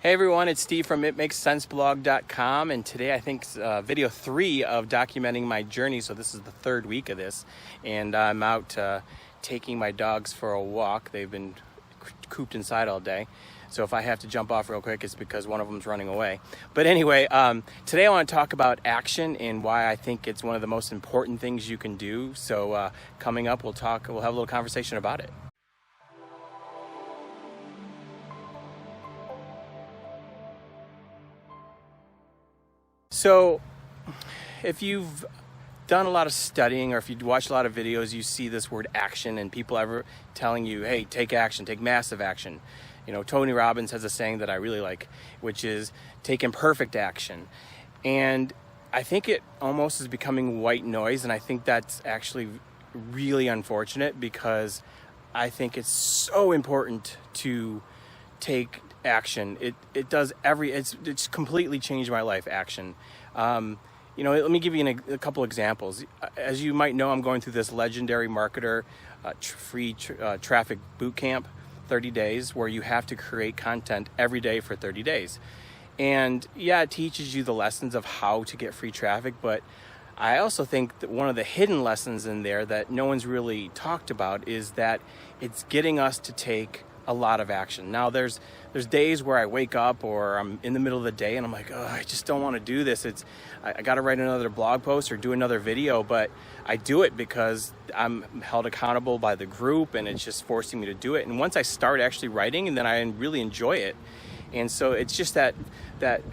Hey everyone, it's Steve from itmakessenseblog.com, and today I think video 3 of documenting my journey. So this is the third week of this, and I'm out taking my dogs for a walk. They've been cooped inside all day, so if I have to jump off real quick, it's because one of them's running away. But anyway, today I want to talk about action and why I think it's one of the most important things you can do. So coming up, we'll have a little conversation about it. So if you've done a lot of studying, or if you watch a lot of videos, you see this word action, and people ever telling you, hey, take action, take massive action. You know, Tony Robbins has a saying that I really like, which is take imperfect action. And I think it almost is becoming white noise, and I think that's actually really unfortunate, because I think it's so important to take action. It's completely changed my life, action. You know, let me give you a couple examples. As you might know, I'm going through this legendary marketer free traffic boot camp, 30 days, where you have to create content every day for 30 days. And yeah, it teaches you the lessons of how to get free traffic, but I also think that one of the hidden lessons in there that no one's really talked about is that it's getting us to take a lot of action. Now there's days where I wake up, or I'm in the middle of the day and I'm like, oh, I just don't want to do this. I got to write another blog post or do another video, but I do it because I'm held accountable by the group, and it's just forcing me to do it. And once I start actually writing, and then I really enjoy it. And so it's just that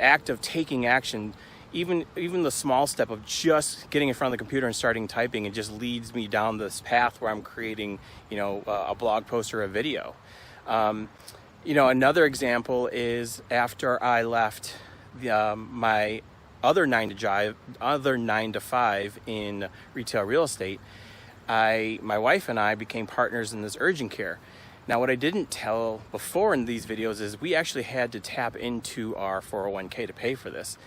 act of taking action, even the small step of just getting in front of the computer and starting typing, it just leads me down this path where I'm creating, you know, a blog post or a video. You know, another example is after I left my other 9 to 5 in retail real estate, my wife and I became partners in this urgent care. Now, what I didn't tell before in these videos is we actually had to tap into our 401k to pay for this.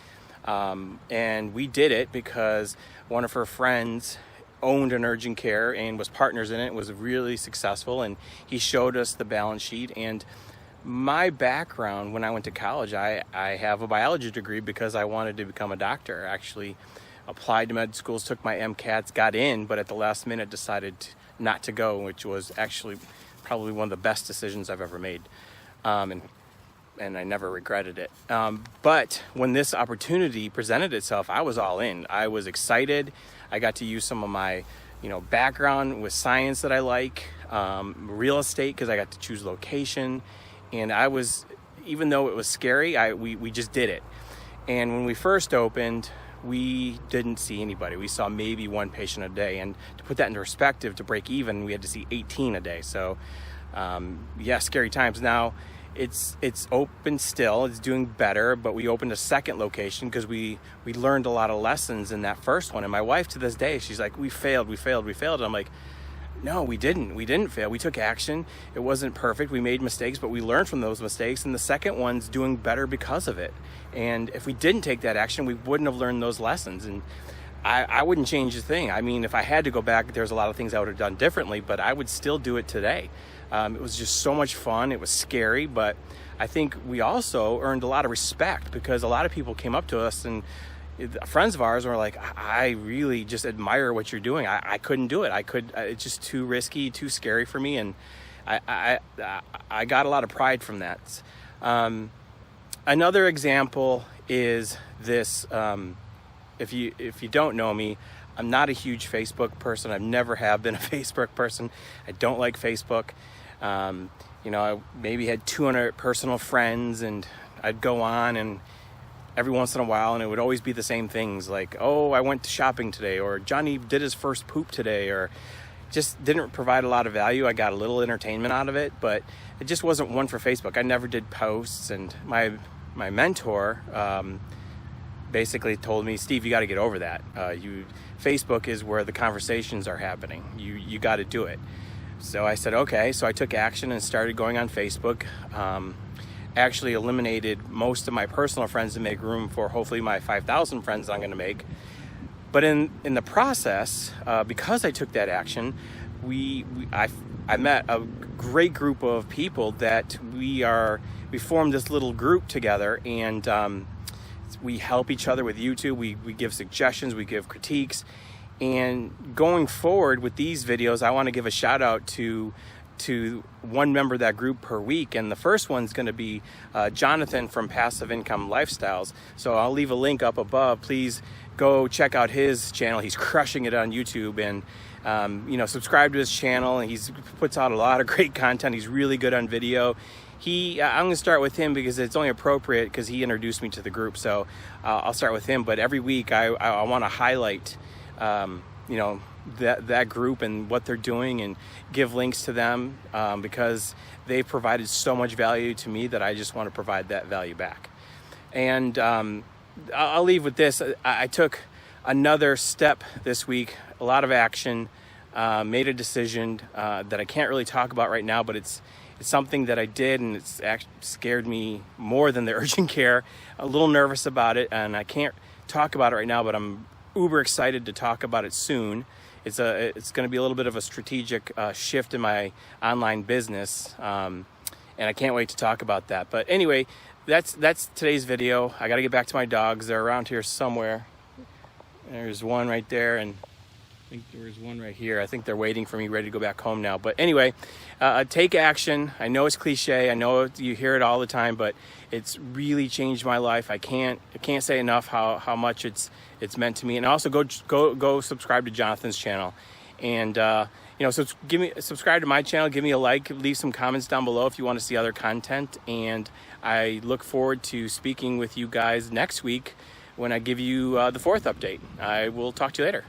And we did it because one of her friends owned an urgent care and was partners in it, was really successful, and he showed us the balance sheet. And my background, when I went to college, I have a biology degree because I wanted to become a doctor. I actually applied to med schools, took my MCATs, got in, but at the last minute decided not to go, which was actually probably one of the best decisions I've ever made. And I never regretted it. But when this opportunity presented itself, I was all in. I was excited. I got to use some of my, background with science that I like, real estate, because I got to choose location. And I was, even though it was scary, we just did it. And when we first opened, we didn't see anybody. We saw maybe one patient a day. And to put that into perspective, to break even, we had to see 18 a day. So, yeah, scary times. Now, it's open still, it's doing better, but we opened a second location because we learned a lot of lessons in that first one. And my wife, to this day, she's like, we failed. And I'm like, no, we didn't fail. We took action. It wasn't perfect. We made mistakes, but we learned from those mistakes. And the second one's doing better because of it. And if we didn't take that action, we wouldn't have learned those lessons. And I wouldn't change a thing. I mean, if I had to go back, there's a lot of things I would have done differently, but I would still do it today. It was just so much fun. It was scary, but I think we also earned a lot of respect, because a lot of people came up to us, and friends of ours were like, I really just admire what you're doing. I couldn't do it. It's just too risky, too scary for me. And I got a lot of pride from that. Another example is this. If you don't know me, I'm not a huge Facebook person. I've never have been a Facebook person. I don't like Facebook. I maybe had 200 personal friends, and I'd go on, and every once in a while, and it would always be the same things, like, oh, I went shopping today, or Johnny did his first poop today, or just didn't provide a lot of value. I got a little entertainment out of it, but it just wasn't one for Facebook. I never did posts, and my mentor basically told me, Steve, you got to get over that. Facebook is where the conversations are happening. You got to do it. So I said, okay. So I took action and started going on Facebook. Actually eliminated most of my personal friends to make room for hopefully my 5,000 friends I'm going to make. But in the process, because I took that action, I I met a great group of people that we formed this little group together, and we help each other with YouTube. We give suggestions, we give critiques. And going forward with these videos, I want to give a shout out to one member of that group per week. And the first one's going to be Jonathan from Passive Income Lifestyles. So I'll leave a link up above. Please go check out his channel. He's crushing it on YouTube, and subscribe to his channel. He puts out a lot of great content. He's really good on video. I'm going to start with him because it's only appropriate because he introduced me to the group. So I'll start with him. But every week I want to highlight that group and what they're doing, and give links to them because they've provided so much value to me that I just want to provide that value back. And I'll leave with this. I took another step this week, a lot of action, made a decision that I can't really talk about right now, but it's something that I did, and it's actually scared me more than the urgent care. A little nervous about it, and I can't talk about it right now, but I'm uber excited to talk about it soon. It's going to be a little bit of a strategic shift in my online business, and I can't wait to talk about that. But anyway, that's today's video. I got to get back to my dogs. They're around here somewhere. There's one right there, and I think there's one right here. I think they're waiting for me, ready to go back home now. But anyway, take action. I know it's cliche. I know you hear it all the time, but it's really changed my life. I can't say enough how much it's meant to me. And also go subscribe to Jonathan's channel, and so subscribe to my channel. Give me a like. Leave some comments down below if you want to see other content. And I look forward to speaking with you guys next week when I give you the 4th update. I will talk to you later.